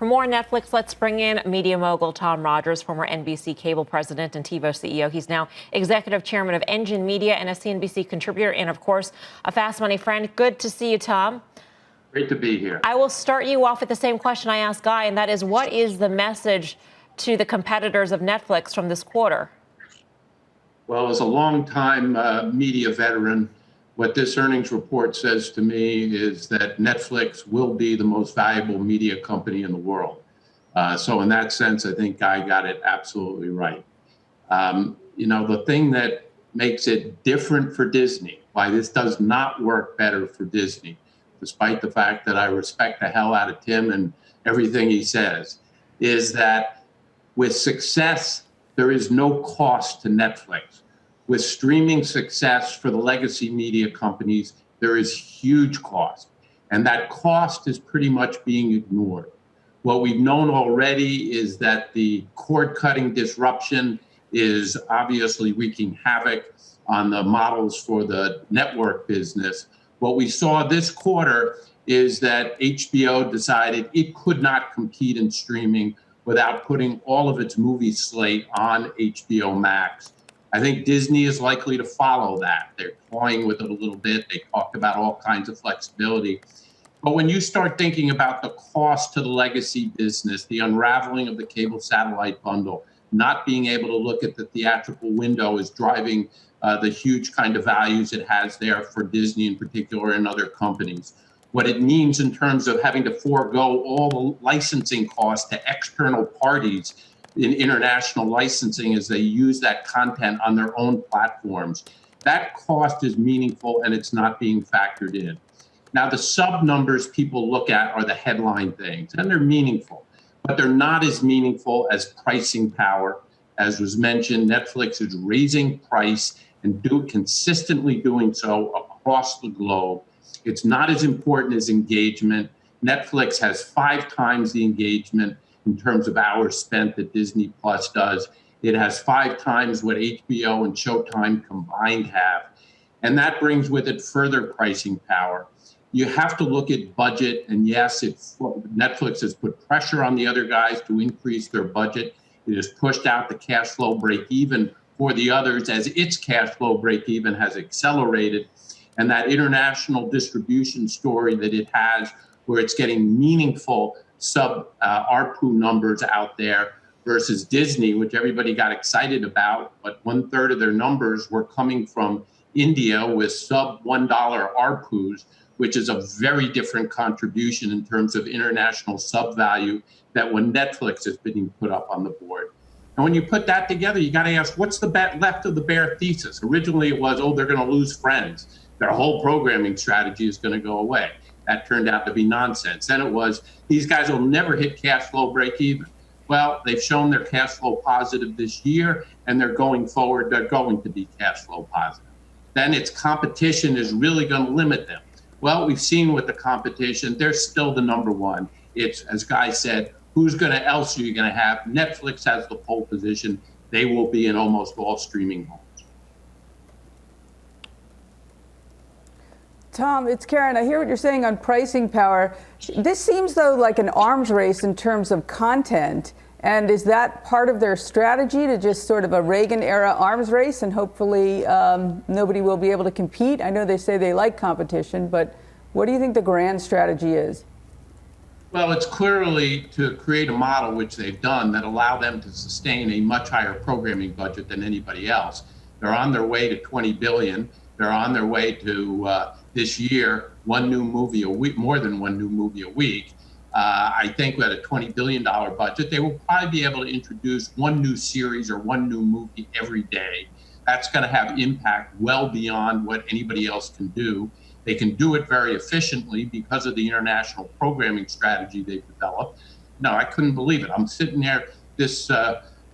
For more on Netflix, let's bring in media mogul Tom Rogers, former NBC cable president and TiVo CEO. He's now executive chairman of Engine Media and a CNBC contributor and, of course, a Fast Money friend. Good to see you, Tom. Great to be here. I will start you off with the same question I asked Guy, and that is, what is the message to the competitors of Netflix from this quarter? Well, as a longtime media veteran, what this earnings report says to me is that Netflix will be the most valuable media company in the world. So in that sense, I think Guy got it absolutely right. The thing that makes it different for Disney, why this does not work better for Disney, despite the fact that I respect the hell out of Tim and everything he says, is that with success, there is no cost to Netflix. With streaming success for the legacy media companies, there is huge cost. And that cost is pretty much being ignored. What we've known already is that the cord-cutting disruption is obviously wreaking havoc on the models for the network business. What we saw this quarter is that HBO decided it could not compete in streaming without putting all of its movie slate on HBO Max. I think Disney is likely to follow that. They're toying with it a little bit. They talked about all kinds of flexibility. But when you start thinking about the cost to the legacy business, the unraveling of the cable satellite bundle, not being able to look at the theatrical window is driving the huge kind of values it has there for Disney in particular and other companies. What it means in terms of having to forego all the licensing costs to external parties in international licensing as they use that content on their own platforms. That cost is meaningful and it's not being factored in. Now, the sub numbers people look at are the headline things, and they're meaningful, but they're not as meaningful as pricing power. As was mentioned, Netflix is raising price and consistently doing so across the globe. It's not as important as engagement. Netflix has 5 times the engagement in terms of hours spent that Disney Plus does. It has 5 times what HBO and Showtime combined have. And that brings with it further pricing power. You have to look at budget, and yes, Netflix has put pressure on the other guys to increase their budget. It has pushed out the cash flow break even for the others as its cash flow break even has accelerated. And that international distribution story that it has, where it's getting meaningful sub ARPU numbers out there versus Disney, which everybody got excited about, but 1/3 of their numbers were coming from India with sub $1 ARPUs, which is a very different contribution in terms of international sub value that when Netflix is being put up on the board. And when you put that together, you got to ask, what's the left of the bear thesis? Originally it was, they're going to lose Friends. Their whole programming strategy is going to go away. That turned out to be nonsense. Then it was, these guys will never hit cash flow break even. Well, they've shown they're cash flow positive this year, and they're going forward, they're going to be cash flow positive. Then its competition is really going to limit them. Well, we've seen with the competition, they're still the number one. It's, as Guy said, else are you going to have? Netflix has the pole position. They will be in almost all streaming homes. Tom, it's Karen. I hear what you're saying on pricing power. This seems, though, like an arms race in terms of content. And is that part of their strategy, to just sort of a Reagan-era arms race, and hopefully nobody will be able to compete? I know they say they like competition, but what do you think the grand strategy is? Well, it's clearly to create a model, which they've done, that allow them to sustain a much higher programming budget than anybody else. They're on their way to $20 billion. They're on their way to this year, one new movie a week, more than one new movie a week. I think with a $20 billion budget, they will probably be able to introduce one new series or one new movie every day. That's going to have impact well beyond what anybody else can do. They can do it very efficiently because of the international programming strategy they've developed. No, I couldn't believe it. I'm sitting there this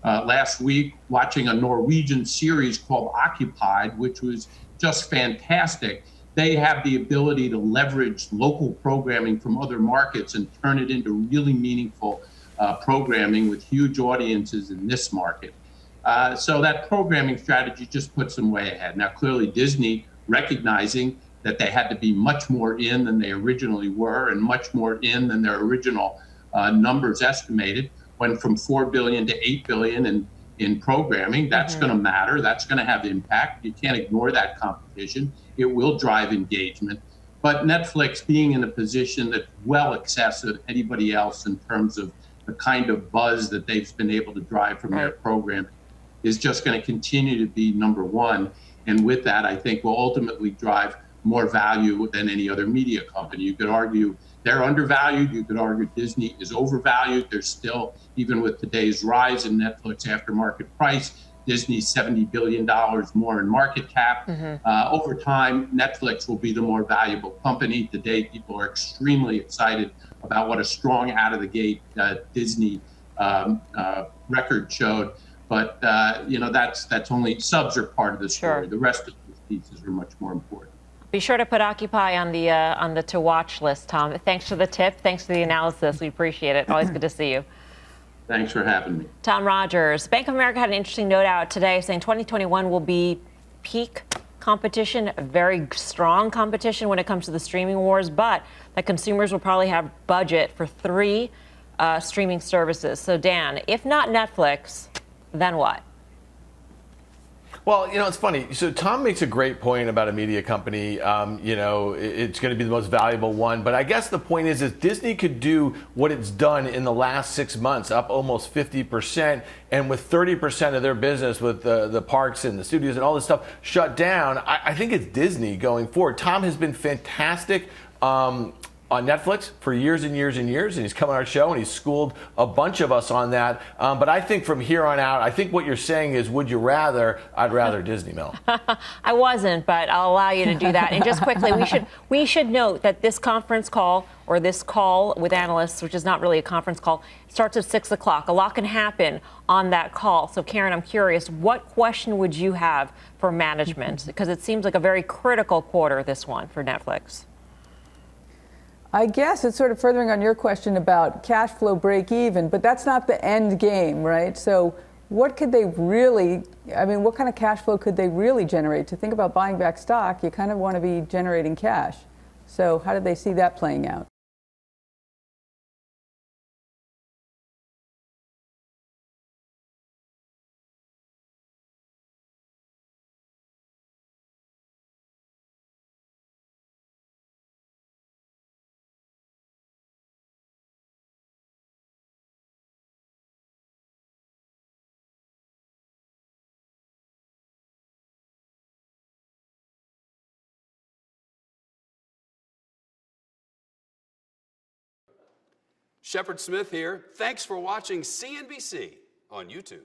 last week watching a Norwegian series called Occupied, which was just fantastic. They have the ability to leverage local programming from other markets and turn it into really meaningful programming with huge audiences in this market. So that programming strategy just puts them way ahead. Now, clearly Disney, recognizing that they had to be much more in than they originally were and much more in than their original numbers estimated, went from 4 billion to 8 billion in programming. That's going to matter. That's going to have impact. You can't ignore that competition. It will drive engagement. But Netflix being in a position that's well excess of anybody else in terms of the kind of buzz that they've been able to drive from their program is just going to continue to be number one. And with that, I think will ultimately drive more value than any other media company. You could argue they're undervalued. You could argue Disney is overvalued. There's still, even with today's rise in Netflix aftermarket price, Disney's $70 billion more in market cap. Over time, Netflix will be the more valuable company. Today, people are extremely excited about what a strong out of the gate Disney record showed. But that's only subs are part of the story. The rest of these pieces are much more important. Be sure to put Occupy on the to watch list, Tom. Thanks for the tip. Thanks for the analysis. We appreciate it. Always good to see you. Thanks for having me. Tom Rogers. Bank of America had an interesting note out today saying 2021 will be peak competition, very strong competition when it comes to the streaming wars, but that consumers will probably have budget for 3 streaming services. So, Dan, if not Netflix, then what? Well, it's funny. So Tom makes a great point about a media company. It's going to be the most valuable one. But I guess the point is Disney could do what it's done in the last 6 months, up almost 50%. And with 30% of their business with the parks and the studios and all this stuff shut down, I think it's Disney going forward. Tom has been fantastic on Netflix for years and years and years, and he's come on our show and he's schooled a bunch of us on that. But I think from here on out, I think what you're saying is, would you rather? I'd rather Disney, Mel. I wasn't, but I'll allow you to do that. And just quickly, we should note that this conference call, or this call with analysts, which is not really a conference call, starts at 6 o'clock. A lot can happen on that call. So, Karen, I'm curious, what question would you have for management? Because it seems like a very critical quarter, this one, for Netflix. I guess it's sort of furthering on your question about cash flow break even, but that's not the end game, right? So what could they really, what kind of cash flow could they really generate? To think about buying back stock, you kind of want to be generating cash. So how do they see that playing out? Shepard Smith here. Thanks for watching CNBC on YouTube.